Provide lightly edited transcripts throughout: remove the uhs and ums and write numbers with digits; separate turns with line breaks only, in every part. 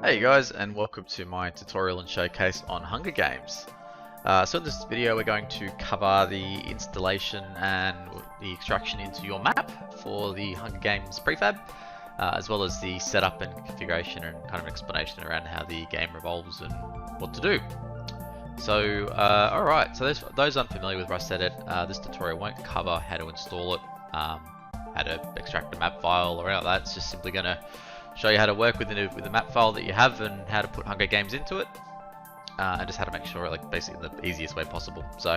Hey guys, and welcome to my tutorial and showcase on Hunger Games. So in this video we're going to cover the installation and the extraction into your map for the Hunger Games prefab, as well as the setup and configuration and kind of explanation around how the game revolves and what to do. So alright, so those unfamiliar with RustEdit, this tutorial won't cover how to install it, how to extract a map file or anything like that. It's just simply going to show you how to work with the map file that you have and how to put Hunger Games into it, and just how to make sure, like, basically the easiest way possible. So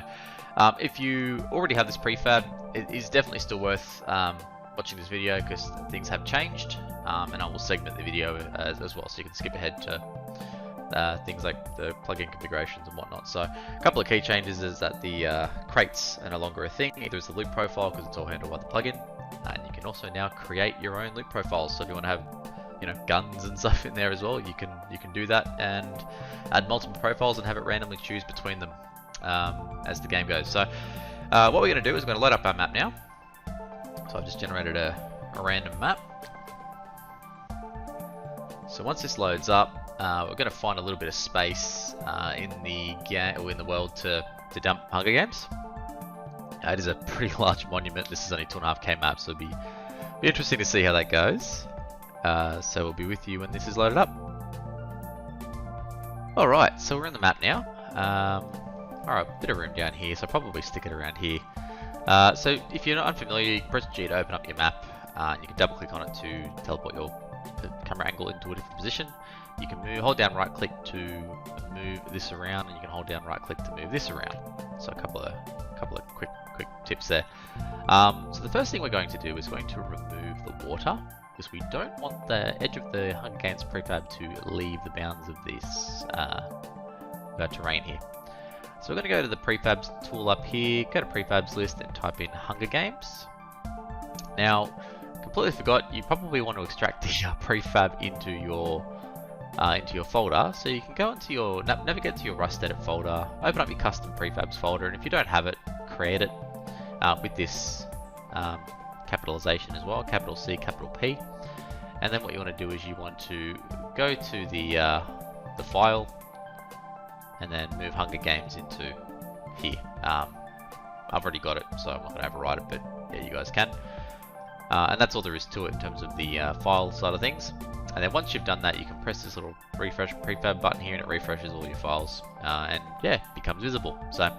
if you already have this prefab, it is definitely still worth watching this video because things have changed, and I will segment the video as well, so you can skip ahead to things like the plugin configurations and whatnot. So a couple of key changes is that the crates are no longer a thing, either as the loot profile because it's all handled by the plugin, and you can also now create your own loot profiles. So if you want to have, you know, guns and stuff in there as well, you can do that and add multiple profiles and have it randomly choose between them as the game goes. So what we're going to do is we're going to load up our map now. So I've just generated a random map. So once this loads up, we're going to find a little bit of space in the game or in the world to dump Hunger Games. It is a pretty large monument. This is only 2.5K map, so it'll be interesting to see how that goes. So we'll be with you when this is loaded up. Alright, so we're in the map now. Alright, bit of room down here, so I'll probably stick it around here. So if you're not unfamiliar, you can press G to open up your map, and you can double click on it to teleport the camera angle into a different position. You can hold down right click to move this around, and you can hold down right click to move this around. So a couple of quick tips there. So the first thing we're going to do is going to remove the water, because we don't want the edge of the Hunger Games prefab to leave the bounds of this terrain here. So we're going to go to the prefabs tool up here, go to prefabs list and type in Hunger Games. Now, completely forgot, you probably want to extract the prefab into your folder. So you can go into your, navigate to your RustEdit folder, open up your custom prefabs folder, and if you don't have it, create it with this capitalization as well, capital C, capital P. And then what you want to do is you want to go to the file and then move Hunger Games into here. I've already got it, so I'm not going to override it, but yeah, you guys can. And that's all there is to it in terms of the file side of things. And then once you've done that, you can press this little refresh prefab button here and it refreshes all your files, and yeah, it becomes visible. So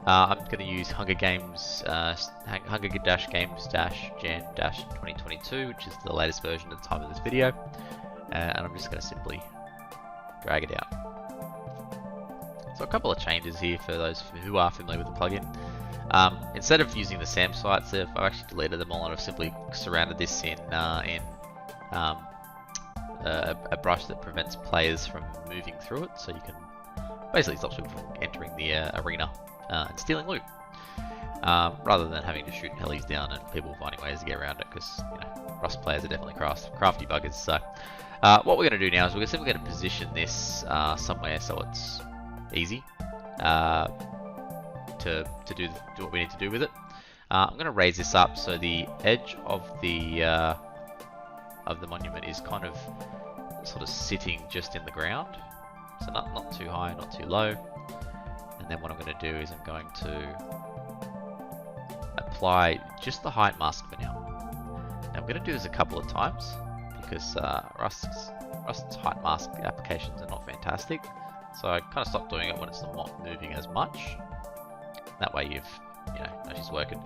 I'm going to use Hunger Games, Hunger-Games-Jan-2022, which is the latest version at the time of this video, and I'm just going to simply drag it out. So a couple of changes here for those who are familiar with the plugin. Instead of using the SAM sites, I've actually deleted them all, and I've simply surrounded this in a brush that prevents players from moving through it, so you can basically stop people from entering the arena and stealing loot, rather than having to shoot helis down and people finding ways to get around it, because, you know, Rust players are definitely crafty buggers. So what we're going to do now is we're simply going to position this somewhere so it's easy to do what we need to do with it. I'm going to raise this up so the edge of the monument is kind of sort of sitting just in the ground. So not too high, not too low. And then what I'm going to do is I'm going to apply just the height mask for now. Now I'm going to do this a couple of times because Rust's height mask applications are not fantastic. So I kind of stopped doing it when it's not moving as much. That way you've, know she's working.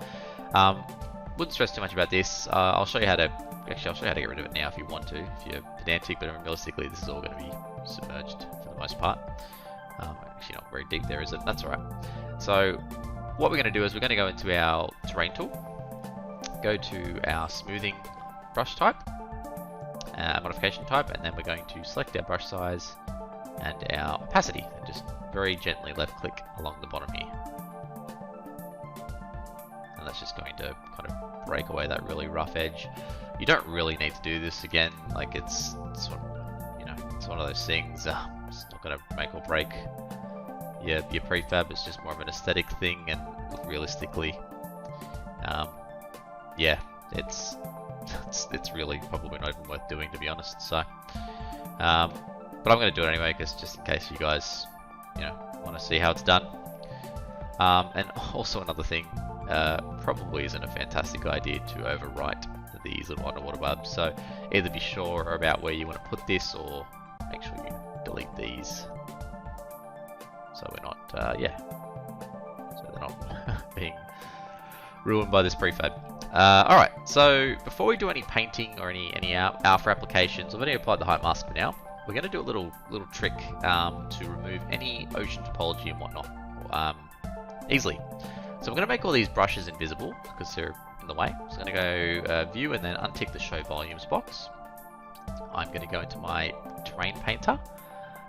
Wouldn't stress too much about this. I'll show you how to, actually I'll show you how to get rid of it now if you want to, if you're pedantic, but realistically this is all going to be submerged for the most part. Actually not very deep there, is it? That's alright. So what we're going to do is we're going to go into our terrain tool, go to our smoothing brush type, modification type, and then we're going to select our brush size and our opacity, and just very gently left click along the bottom here. And that's just going to kind of break away that really rough edge. You don't really need to do this again, like it's sort of, it's one of those things, it's not going to make or break your prefab, it's just more of an aesthetic thing, and realistically, yeah, it's really probably not even worth doing, to be honest. So, but I'm going to do it anyway, because just in case you guys, want to see how it's done. And also another thing, probably isn't a fantastic idea to overwrite these little underwater bubs. So either be sure about where you want to put this, or make sure you delete these. So we're not, so they're not being ruined by this prefab. Alright, so before we do any painting or any alpha applications, I'm going to apply the height mask for now. We're going to do a little trick to remove any ocean topology and whatnot easily. So I'm going to make all these brushes invisible because they're in the way. So I'm going to go view and then untick the show volumes box. I'm going to go into my terrain painter,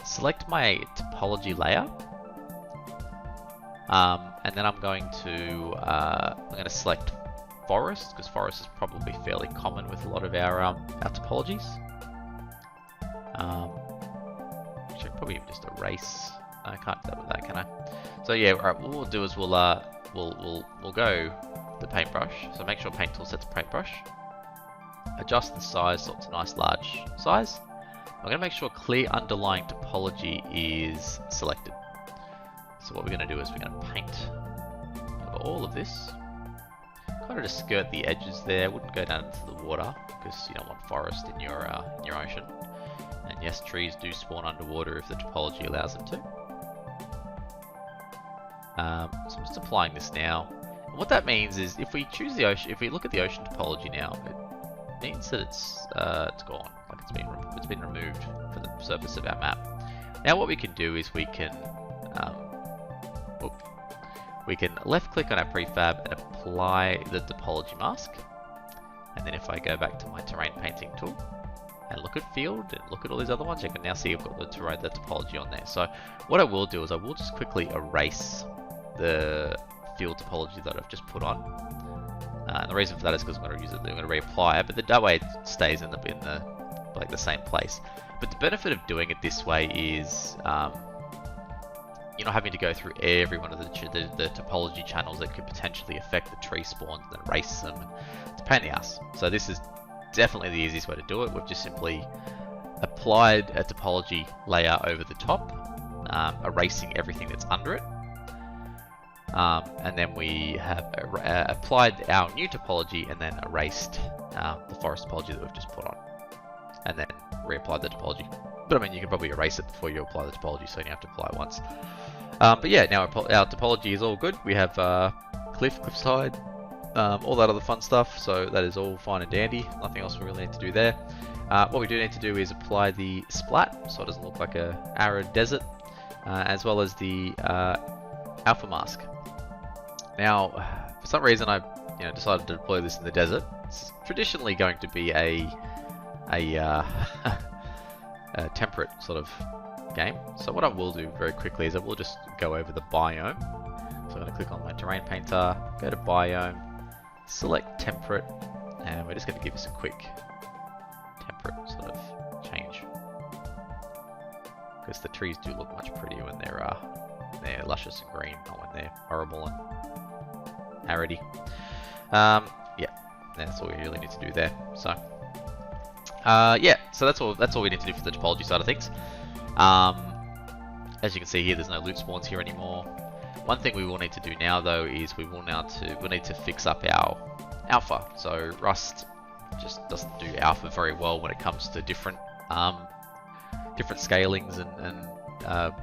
select my topology layer, and then I'm going to select forest, because forest is probably fairly common with a lot of our topologies. Should probably even just erase. I can't do that with that, can I? So yeah, alright. What we'll do is we'll go the paintbrush. So make sure paint tool sets paintbrush. Adjust the size so it's a nice large size. I'm going to make sure clear underlying topology is selected. So what we're going to do is we're going to paint over all of this. Kind of just skirt the edges there. Wouldn't go down into the water because you don't want forest in your ocean. And yes, trees do spawn underwater if the topology allows them to. So I'm just applying this now. And what that means is if we choose the ocean, if we look at the ocean topology now, it means that it's gone, like it's been removed from the surface of our map. Now what we can do is we can left click on our prefab and apply the topology mask. And then if I go back to my terrain painting tool and look at field and look at all these other ones, you can now see I've got the topology on there. So what I will do is I will just quickly erase the field topology that I've just put on. And the reason for that is because I'm going to use it, I'm going to reapply it, but that way it stays in the same place. But the benefit of doing it this way is you're not having to go through every one of the topology channels that could potentially affect the tree spawns and then erase them. It's a pain in the ass. So this is definitely the easiest way to do it. We've just simply applied a topology layer over the top, erasing everything that's under it. And then we have applied our new topology and then erased the forest topology that we've just put on. And then reapplied the topology. But I mean, you can probably erase it before you apply the topology, so you have to apply it once. But yeah, now our topology is all good. We have cliffside, all that other fun stuff, so that is all fine and dandy. Nothing else we really need to do there. What we do need to do is apply the splat, so it doesn't look like a arid desert, as well as the alpha mask. Now, for some reason, I decided to deploy this in the desert. It's traditionally going to be a temperate sort of game. So what I will do very quickly is I will just go over the biome. So I'm going to click on my terrain painter, go to biome, select temperate, and we're just going to give this a quick temperate sort of change. Because the trees do look much prettier when they're luscious and green, not when they're horrible and aridy. Yeah, that's all we really need to do there. So, yeah, so that's all we need to do for the topology side of things. As you can see here, there's no loot spawns here anymore. One thing we will need to do now, though, is we'll need to fix up our alpha. So Rust just doesn't do alpha very well when it comes to different scalings and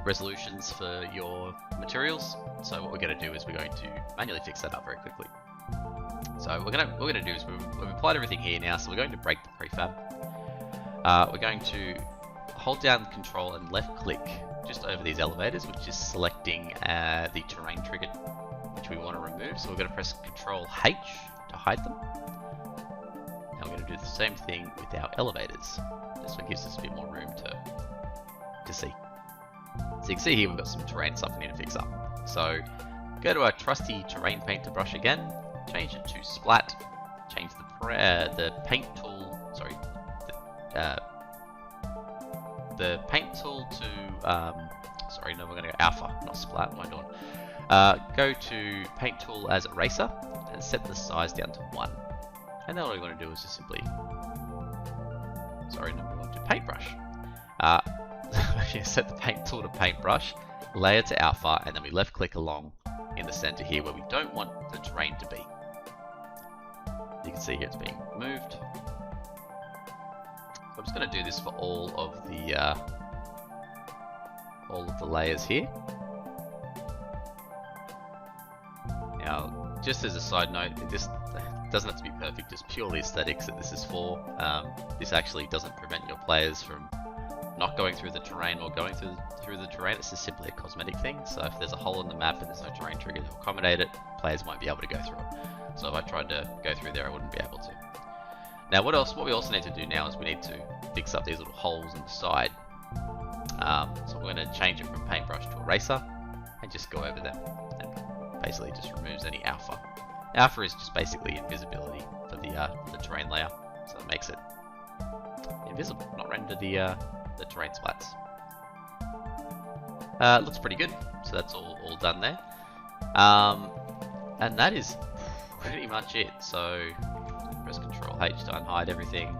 resolutions for your materials. So what we're going to do is we're going to manually fix that up very quickly. So what we're going to do is we've applied everything here now, so we're going to break the prefab. We're going to hold down Control and left click just over these elevators, which is selecting the terrain trigger which we want to remove. So we're going to press Control H to hide them. Now we're going to do the same thing with our elevators. This one gives us a bit more room to see. So you can see here we've got some terrain stuff we need to fix up. So go to our trusty terrain painter brush again, change it to splat, change the paint tool, sorry, the paint tool to, sorry, no, we're going to go alpha, not splat, what am I doing? Go to paint tool as eraser and set the size down to 1. And then all we're going to do is just simply, sorry, no, we're going to paintbrush. Set the paint tool to paintbrush, layer to alpha, and then we left click along in the center here where we don't want the terrain to be. You can see here it's being moved. So I'm just going to do this for all of the layers here. Now, just as a side note, this doesn't have to be perfect, just purely aesthetics that this is for. This actually doesn't prevent your players from not going through the terrain or going through the terrain. It's just simply a cosmetic thing. So if there's a hole in the map and there's no terrain trigger to accommodate it, players won't be able to go through it. So if I tried to go through there, I wouldn't be able to. Now what we also need to do now is we need to fix up these little holes in the side. So we're going to change it from paintbrush to eraser and just go over them. And basically just removes any alpha. Alpha is just basically invisibility for the terrain layer. So it makes it invisible, not render the terrain splats. Looks pretty good, so that's all done there. And that is pretty much it. So press Control H to unhide everything.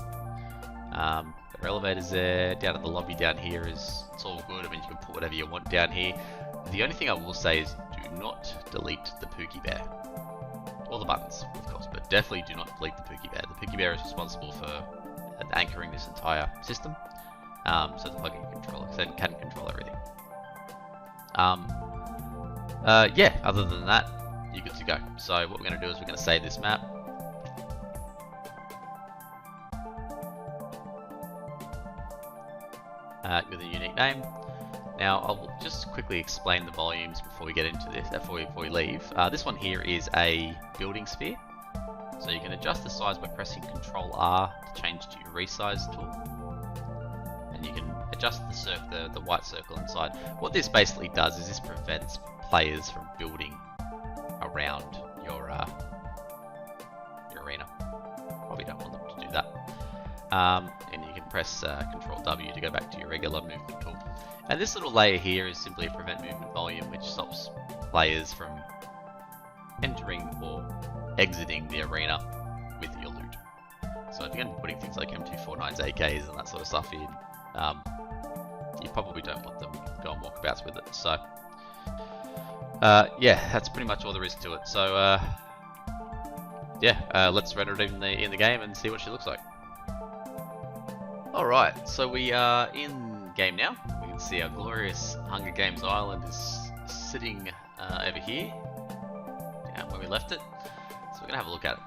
Got our elevators there. Down in the lobby down here it's all good. I mean, you can put whatever you want down here. The only thing I will say is do not delete the Pookie Bear. Or the buttons, of course, but definitely do not delete the Pookie Bear. The Pookie Bear is responsible for anchoring this entire system. So the plugin controller can control everything. Yeah, other than that, you're good to go. So what we're going to do is we're going to save this map. With a unique name. Now I'll just quickly explain the volumes before we get into this, before we leave. This one here is a building sphere. So you can adjust the size by pressing Control R to change to your resize tool. And you can adjust the white circle inside. What this basically does is this prevents players from building around your arena. Probably don't want them to do that. And you can press Control W to go back to your regular movement tool. And this little layer here is simply a prevent movement volume, which stops players from entering or exiting the arena with your loot. So if you're going to be putting things like M249s, AKs and that sort of stuff in, you probably don't want them to go on walkabouts with it. So yeah, that's pretty much all there is to it. So yeah, let's render it in the game and see what she looks like. Alright, so we are in game now. We can see our glorious Hunger Games Island is sitting over here, down where we left it. So we're going to have a look at it.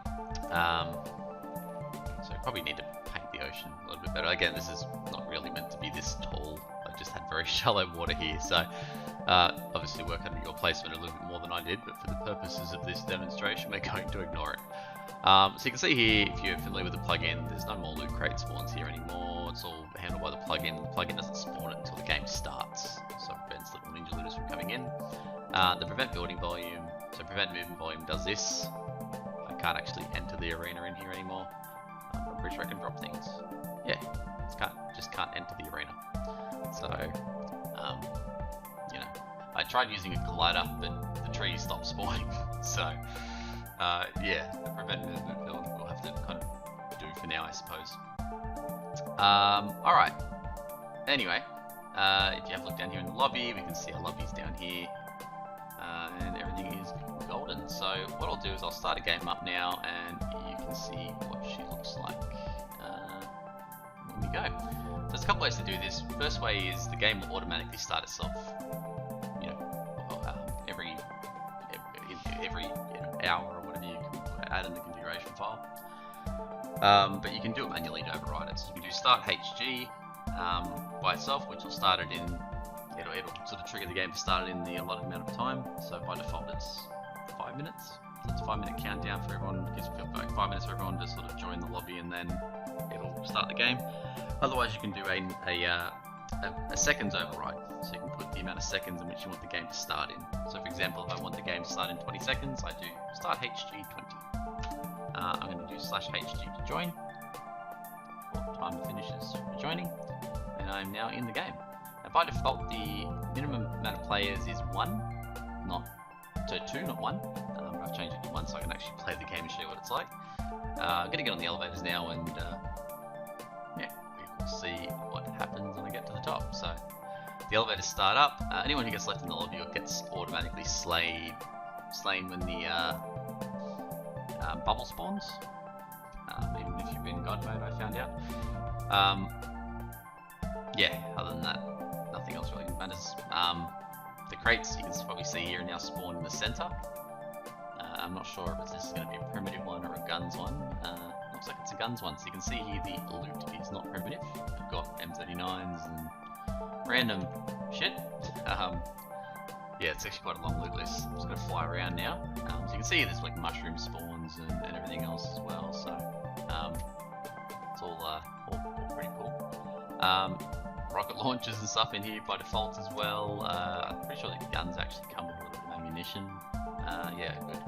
So we probably need to paint the ocean a little bit better. Again, this is not really meant to be this tall. I just had very shallow water here, so obviously work on your placement a little bit more than I did, but for the purposes of this demonstration, we're going to ignore it. So you can see here, if you're familiar with the plugin, there's no more loot crate spawns here anymore. It's all handled by the plugin. The plugin doesn't spawn it until the game starts, so it prevents little ninja looters from coming in. The prevent building volume, so prevent movement volume does this. I can't actually enter the arena in here anymore. I'm pretty sure I can drop things. Yeah, just can't enter the arena. So, you know, I tried using a collider, but the trees stopped spawning. So, Yeah, the prevent movement we'll have to kind of do for now, I suppose. Alright. Anyway, if you have a look down here in the lobby, we can see our lobbies down here. And everything is golden. So what I'll do is I'll start a game up now, and you can see what she looks like when we go. So there's a couple ways to do this. First way is the game will automatically start itself, you know, every hour or whatever you can add in the configuration file. But you can do it manually to override it. So you can do start HG by itself, which will start it in. It'll sort of trigger the game to start it in the allotted amount of time. So by default it's 5 minutes. So it's a 5-minute countdown for everyone. Gives 5 minutes for everyone to sort of join the lobby, and then it'll start the game. Otherwise, you can do a seconds override. So you can put the amount of seconds in which you want the game to start in. So for example, if I want the game to start in 20 seconds, I do start HG 20. I'm going to do /HG to join. Timer finishes for joining, and I'm now in the game. Now by default, the minimum amount of players is 1, not 2, not 1. I've changed it to 1 so I can actually play the game and show you what it's like. I'm going to get on the elevators now, and yeah, we will see what happens when I get to the top. So the elevators start up. Anyone who gets left in the lobby gets automatically slain when the bubble spawns. Even if you've been in God mode, I found out. Yeah, other than that, nothing else really matters. The crates, you can probably see here, are now spawned in the center. I'm not sure if this is going to be a primitive one or a guns one. Looks like it's a guns one, so you can see here the loot is not primitive. We've got M39s and random shit. Yeah, it's actually quite a long loot list. I'm just going to fly around now. So you can see there's like mushroom spawns and everything else as well, so it's all pretty cool. Rocket launchers and stuff in here by default as well. I'm pretty sure the guns actually come with a little bit of ammunition. Yeah, good.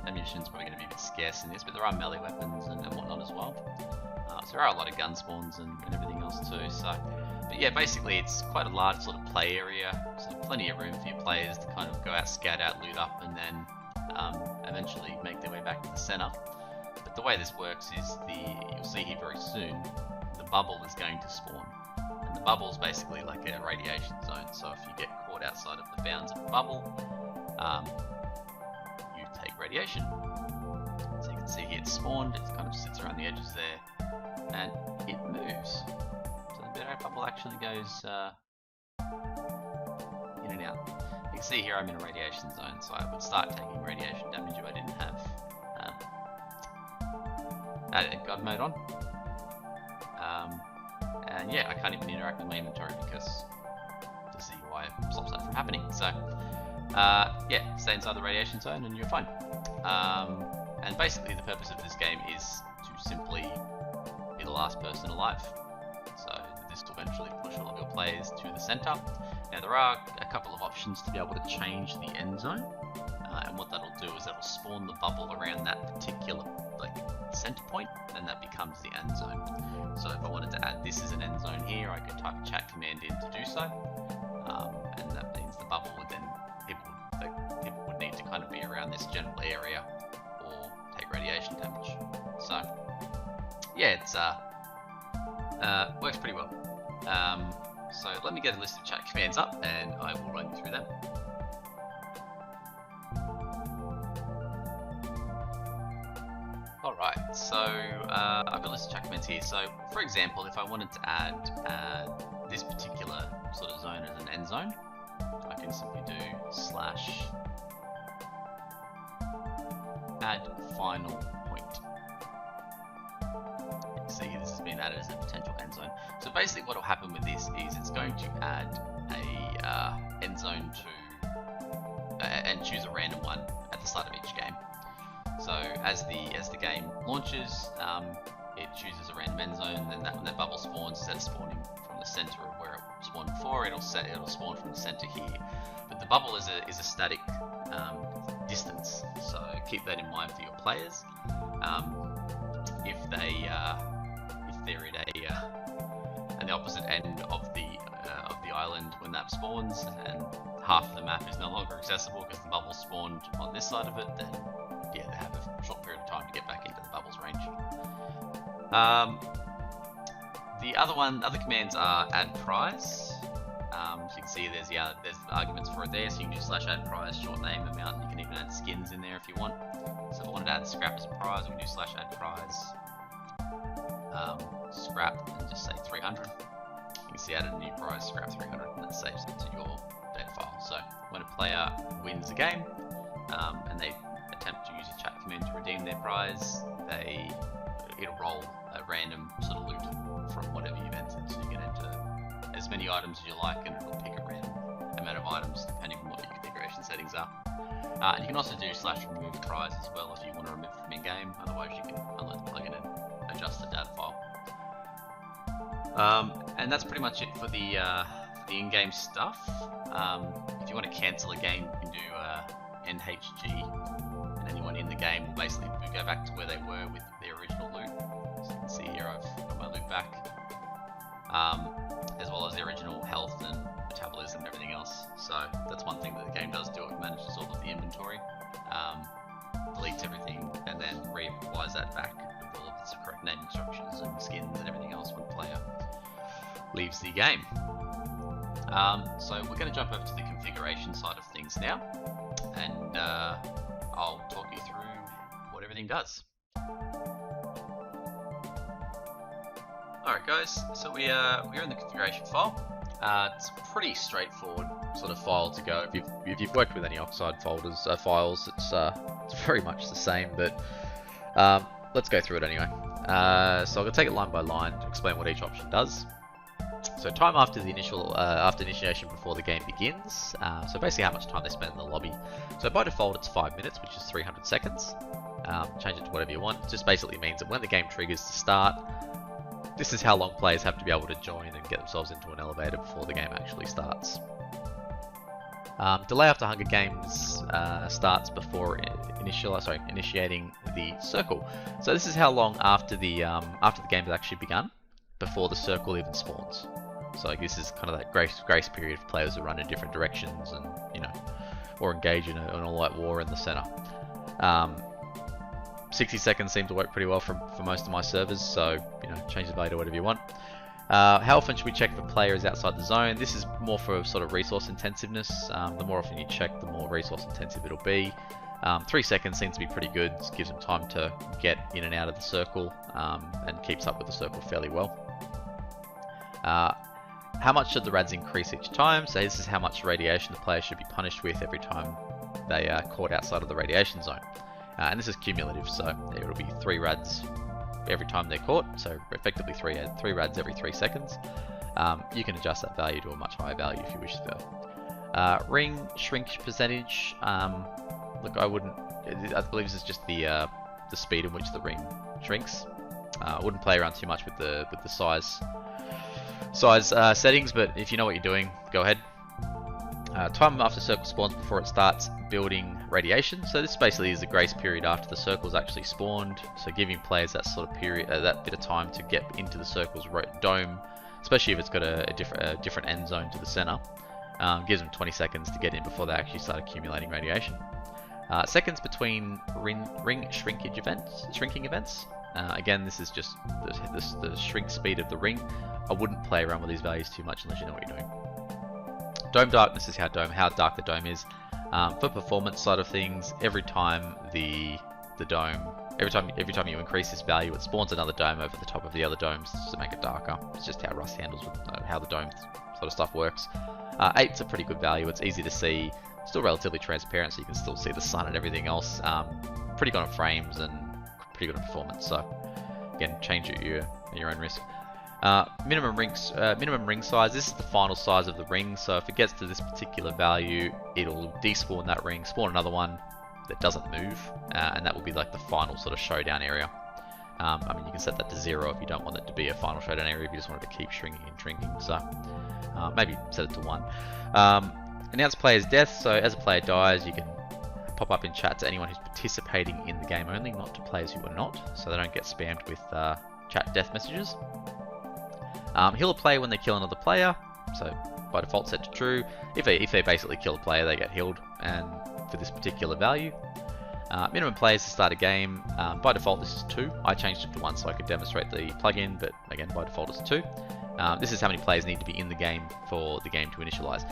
Ammunition's probably going to be a bit scarce in this, but there are melee weapons and whatnot as well. So there are a lot of gun spawns and everything else too. So, but yeah, basically it's quite a large sort of play area, so plenty of room for your players to kind of go out, scout out, loot up, and then eventually make their way back to the center. But the way this works is you'll see here very soon, the bubble is going to spawn. And the bubble is basically like a radiation zone, so if you get caught outside of the bounds of the bubble, you take radiation. So you can see here it's spawned, it kind of sits around the edges there, and it moves. So the bubble actually goes in and out. You can see here I'm in a radiation zone, so I would start taking radiation damage if I didn't have God mode on. And yeah, I can't even interact with my inventory because to see why it stops that from happening. So yeah, stay inside the radiation zone and you're fine. And basically the purpose of this game is to simply be the last person alive. So this will eventually push all of your players to the center. Now there are a couple of options to be able to change the end zone. And what that'll do is that'll spawn the bubble around that particular center point, and that becomes the end zone. So if I wanted to add this as an end zone here, I could type a chat command in to do so, and that means the bubble would then people would need to kind of be around this general area or take radiation damage. So yeah, it's works pretty well. So let me get a list of chat commands up, and I will run you through them. Alright, so I've got a list of chat commands here. So for example, if I wanted to add this particular sort of zone as an end zone, I can simply do /add final point. You can see this has been added as a potential end zone. So basically what will happen with this is it's going to add a end zone to and choose a random one at the start of each game. So as the game launches, it chooses a random end zone, and when that bubble spawns, instead of spawning from the center of where it spawned before, it'll spawn from the center here. But the bubble is a static distance, so keep that in mind for your players. If they're at the opposite end of the island when that spawns, and half of the map is no longer accessible because the bubble spawned on this side of it, then yeah, they have a short period of time to get back into the bubbles range. The other commands are add prize. So you can see there's arguments for it there, so you can do /add prize, short name, amount. You can even add skins in there if you want. So if I wanted to add scrap as a prize, we can do /add prize, scrap, and just say 300. You can see added a new prize, scrap 300, and that saves it to your data file. So when a player wins a game, and they attempt to use a chat command to redeem their prize, it'll roll a random sort of loot from whatever you've entered. So you can enter as many items as you like, and it'll pick a random amount of items depending on what your configuration settings are. And you can also do /remove prize as well if you want to remove from in-game. Otherwise, you can unload the plugin and adjust the data file. And that's pretty much it for the in-game stuff. If you want to cancel a game, you can do NHG, and anyone in the game will basically go back to where they were with their original loot. So you can see here I've got my loot back, as well as the original health and metabolism and everything else. So that's one thing that the game does do. It manages all of the inventory, deletes everything, and then reapplies that back with all of its correct name instructions and skins and everything else when the player leaves the game. So we're going to jump over to the configuration side of things now, and I'll talk you through what everything does. Alright guys, so we're in the configuration file. It's a pretty straightforward sort of file to go. If you've worked with any Oxide files, it's very much the same, but let's go through it anyway. So I'm going to take it line by line to explain what each option does. So time after the after initiation before the game begins. So basically how much time they spend in the lobby. So by default it's 5 minutes, which is 300 seconds. Change it to whatever you want. It just basically means that when the game triggers to start, this is how long players have to be able to join and get themselves into an elevator before the game actually starts. Delay after Hunger Games starts before initiating the circle. So this is how long after the game has actually begun before the circle even spawns. So like, this is kind of that grace period for players who run in different directions and, you know, or engage in an all-out war in the center. 60 seconds seems to work pretty well for most of my servers, so, you know, change the value to whatever you want. How often should we check if a player is outside the zone? This is more for sort of resource intensiveness. The more often you check, the more resource intensive it'll be. 3 seconds seems to be pretty good. It gives them time to get in and out of the circle, and keeps up with the circle fairly well. How much should the rads increase each time? So this is how much radiation the player should be punished with every time they are caught outside of the radiation zone. And this is cumulative, so it'll be 3 rads every time they're caught, so effectively 3 rads every 3 seconds. You can adjust that value to a much higher value if you wish to. Ring shrink percentage. Look, I believe this is just the speed in which the ring shrinks. I wouldn't play around too much with the size settings, but if you know what you're doing, go ahead. Time after circle spawns before it starts building radiation. So this basically is the grace period after the circle's actually spawned. So giving players that sort of period, that bit of time to get into the circle's dome, especially if it's got a different end zone to the center, gives them 20 seconds to get in before they actually start accumulating radiation. Seconds between ring shrinking events. Again, this is just the shrink speed of the ring. I wouldn't play around with these values too much unless you know what you're doing. Dome darkness is how dark the dome is. For performance side of things, every time every time you increase this value, it spawns another dome over the top of the other domes to make it darker. It's just how Rust handles with how the dome sort of stuff works. 8's a pretty good value. It's easy to see, still relatively transparent, so you can still see the sun and everything else. Pretty good on frames and pretty good on performance. So again, change it at your own risk. Minimum ring size. This is the final size of the ring, so if it gets to this particular value, it'll despawn that ring, spawn another one that doesn't move, and that will be like the final sort of showdown area. I mean, you can set that to 0 if you don't want it to be a final showdown area, if you just want it to keep shrinking and shrinking, so maybe set it to 1. Announce player's death. So as a player dies, you can pop up in chat to anyone who's participating in the game only, not to players who are not, so they don't get spammed with chat death messages. Heal a player when they kill another player, so by default set to true. If they basically kill a player, they get healed, and for this particular value. Minimum players to start a game, by default this is 2. I changed it to 1 so I could demonstrate the plugin, but again by default it's 2. This is how many players need to be in the game for the game to initialize.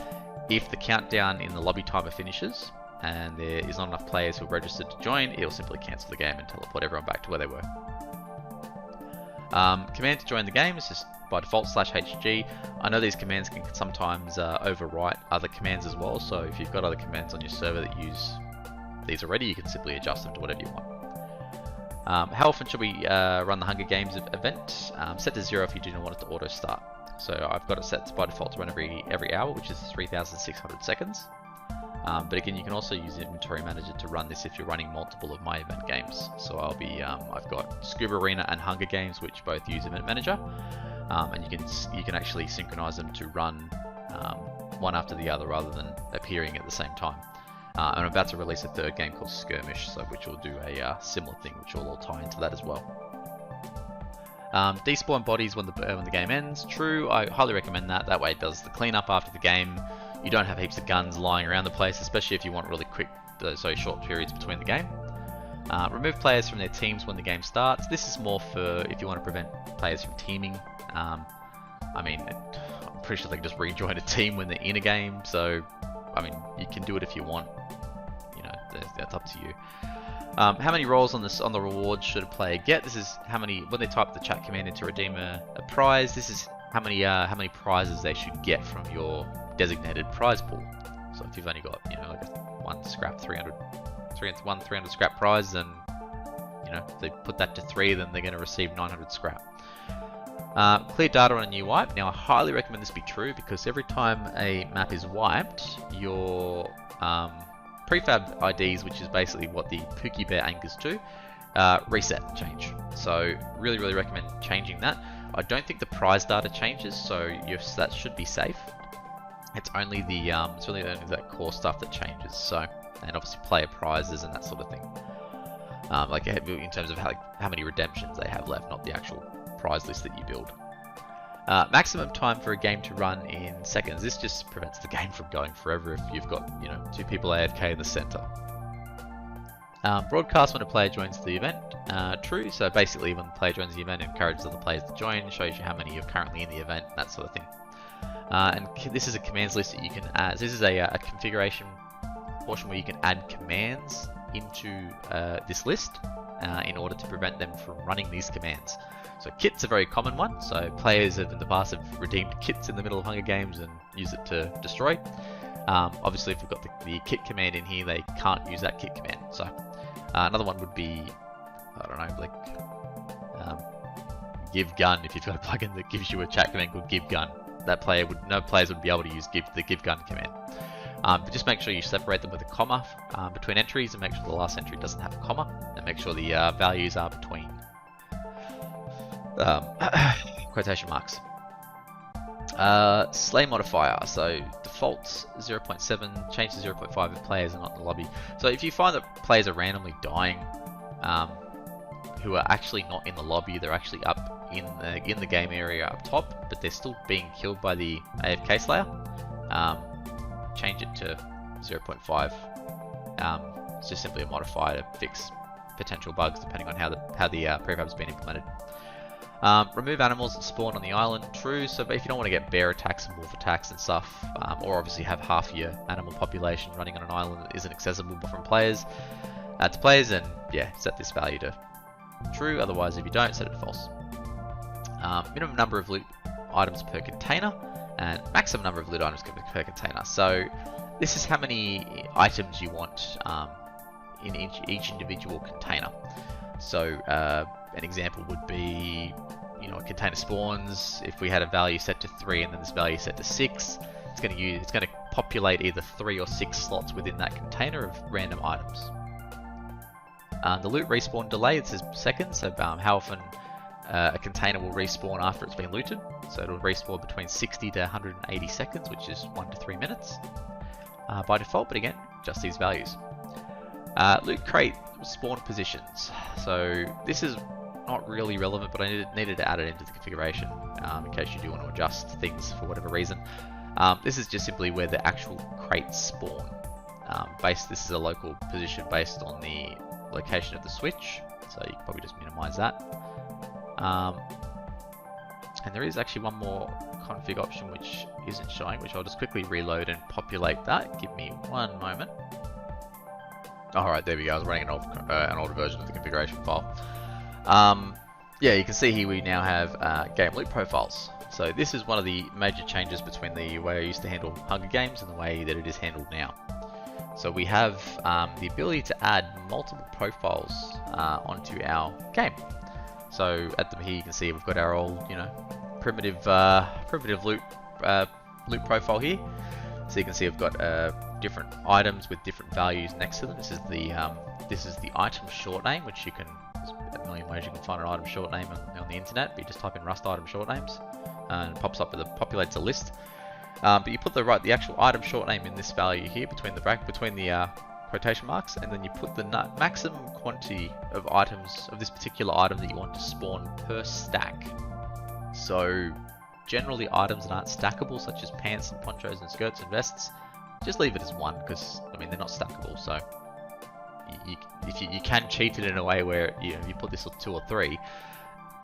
If the countdown in the lobby timer finishes and there is not enough players who are registered to join, it will simply cancel the game and teleport everyone back to where they were. Command to join the game is just by default /HG. I know these commands can sometimes overwrite other commands as well, so if you've got other commands on your server that use these already, you can simply adjust them to whatever you want. How often should we run the Hunger Games event? Set to 0 if you do not want it to auto start. So I've got it set by default to run every hour, which is 3,600 seconds. But again, you can also use Inventory Manager to run this if you're running multiple of my event games. So I've got Scuba Arena and Hunger Games, which both use Event Manager, and you can actually synchronize them to run one after the other rather than appearing at the same time. And I'm about to release a third game called Skirmish, so which will do a similar thing, which will all tie into that as well. Despawn bodies when the game ends. True, I highly recommend that. That way it does the cleanup after the game. You don't have heaps of guns lying around the place, especially if you want really quick, short periods between the game. Remove players from their teams when the game starts. This is more for if you want to prevent players from teaming. I mean, I'm pretty sure they can just rejoin a team when they're in a game, so I mean, you can do it if you want. You know, that's up to you. How many rolls on the reward should a player get? This is how many when they type the chat command in to redeem a prize. This is how many prizes they should get from your designated prize pool. So if you've only got, you know, like one 300 scrap prize, then you know if they put that to 3, then they're going to receive 900 scrap. Clear data on a new wipe. Now I highly recommend this be true because every time a map is wiped, your prefab IDs, which is basically what the Pookie Bear anchors to, reset, change. So really recommend changing that. I don't think the prize data changes, so that should be safe. It's only only that core stuff that changes. So, and obviously player prizes and that sort of thing. Like in terms of how many redemptions they have left, not the actual prize list that you build. Maximum time for a game to run in seconds. This just prevents the game from going forever if you've got, you know, 2 people AFK in the center. Broadcast when a player joins the event. True. So basically, when the player joins the event, it encourages other players to join, shows you how many are currently in the event, that sort of thing. And this is a commands list that you can add. This is a configuration portion where you can add commands into this list in order to prevent them from running these commands. So kit's a very common one. So players have in the past have redeemed kits in the middle of Hunger Games and use it to destroy. Obviously, if we've got the kit command in here, they can't use that kit command. So another one would be, I don't know, like give gun. If you've got a plugin that gives you a chat command called give gun, no players would be able to use the give gun command. But just make sure you separate them with a comma between entries, and make sure the last entry doesn't have a comma, and make sure the values are between quotation marks. Slay modifier, so default 0.7, change to 0.5 if players are not in the lobby. So if you find that players are randomly dying, who are actually not in the lobby, they're actually up in the game area up top, but they're still being killed by the AFK Slayer, change it to 0.5. It's just simply a modifier to fix potential bugs depending on how the prefab's been implemented. Remove animals that spawn on the island. True. So if you don't want to get bear attacks and wolf attacks and stuff, or obviously have half your animal population running on an island that isn't accessible from players, to players, then yeah, set this value to true. Otherwise, if you don't, set it to false. Minimum number of loot items per container and maximum number of loot items per container. So this is how many items you want in each individual container. So an example would be, you know, a container spawns. If we had a value set to 3 and then this value set to 6, it's going to populate either 3 or 6 slots within that container of random items. The loot respawn delay, it says seconds, so how often a container will respawn after it's been looted. So it'll respawn between 60 to 180 seconds, which is 1 to 3 minutes by default, but again, just these values. Loot crate spawn positions. So this is not really relevant, but I needed to add it into the configuration in case you do want to adjust things for whatever reason. This is just simply where the actual crates spawn. This is a local position based on the location of the switch, so you can probably just minimize that. And there is actually one more config option which isn't showing, which I'll just quickly reload and populate that. Give me one moment. Alright, there we go. I was running an older version of the configuration file. Yeah, you can see here we now have game loot profiles. So this is one of the major changes between the way I used to handle Hunger Games and the way that it is handled now. So we have the ability to add multiple profiles onto our game. So here you can see we've got our old, primitive loot profile here. So you can see we've got different items with different values next to them. This is the item short name, which you can. There's a million ways you can find an item short name on the internet. But you just type in Rust item short names, and it pops up with populates a list. But you put the actual item short name in this value here between the quotation marks, and then you put the maximum quantity of items of this particular item that you want to spawn per stack. So generally items that aren't stackable, such as pants and ponchos and skirts and vests, just leave it as 1, because they're not stackable. So you can cheat it in a way where you put this on 2 or 3,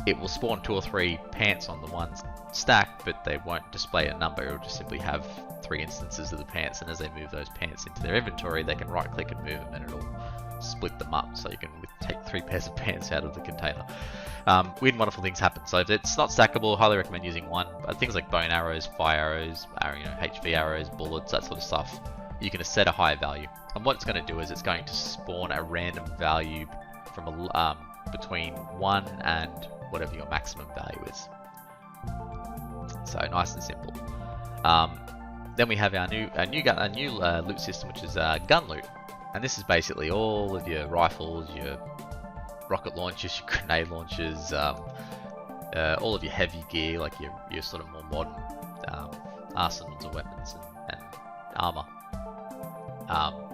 it will spawn 2 or 3 pants on the one stack, but they won't display a number. It will just simply have 3 instances of the pants, and as they move those pants into their inventory, they can right click and move them, and it'll split them up, so you can take 3 pairs of pants out of the container. Weird and wonderful things happen. So if it's not stackable, highly recommend using 1. But things like bone arrows, fire arrows, HV arrows, bullets, that sort of stuff, you can set a higher value. And what it's going to do is it's going to spawn a random value from between 1 and whatever your maximum value is. So nice and simple. Then we have our new loot system, which is gun loot, and this is basically all of your rifles, your rocket launchers, your grenade launchers, all of your heavy gear, like your sort of more modern arsenals of weapons and armor,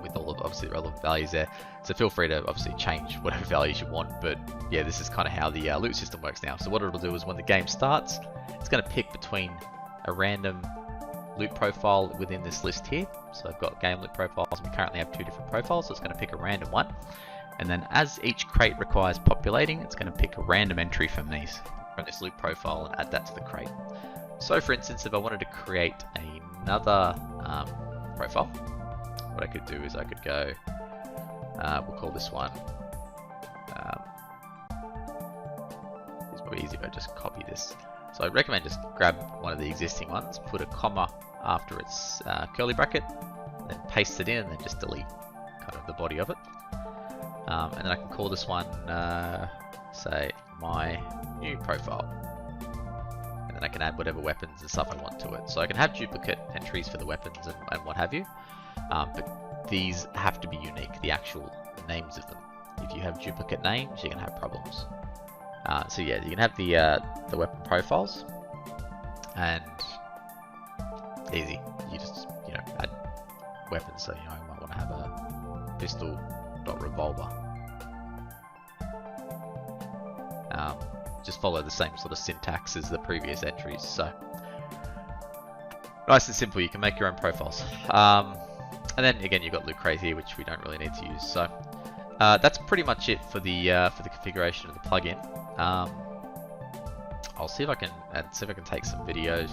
with all of obviously the relevant values there. So feel free to obviously change whatever values you want, but yeah, this is kind of how the loot system works now. So what it'll do is when the game starts, it's going to pick between a random loot profile within this list here. So I've got game loot profiles, and we currently have 2 different profiles, so it's going to pick a random one. And then as each crate requires populating, it's going to pick a random entry from this loot profile and add that to the crate. So for instance, if I wanted to create another profile, what I could do is I could go, we'll call this one, it's probably easier if I just copy this. So I recommend just grab one of the existing ones, put a comma after its curly bracket, then paste it in, and then just delete kind of the body of it. And then I can call this one, say, my new profile. And then I can add whatever weapons and stuff I want to it. So I can have duplicate entries for the weapons and what have you. But these have to be unique, the actual names of them. If you have duplicate names, you're going to have problems. So yeah, you can have the weapon profiles, and easy. You just add weapons. So you might want to have a pistol revolver. Just follow the same sort of syntax as the previous entries. So nice and simple. You can make your own profiles. And then again, you've got Loot Crate here, which we don't really need to use. So that's pretty much it for the configuration of the plugin. I'll see if I can take some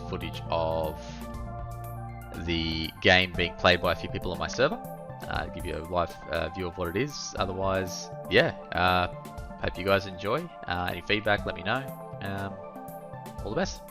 footage of the game being played by a few people on my server. Give you a live view of what it is. Otherwise, yeah, hope you guys enjoy. Any feedback, let me know. All the best.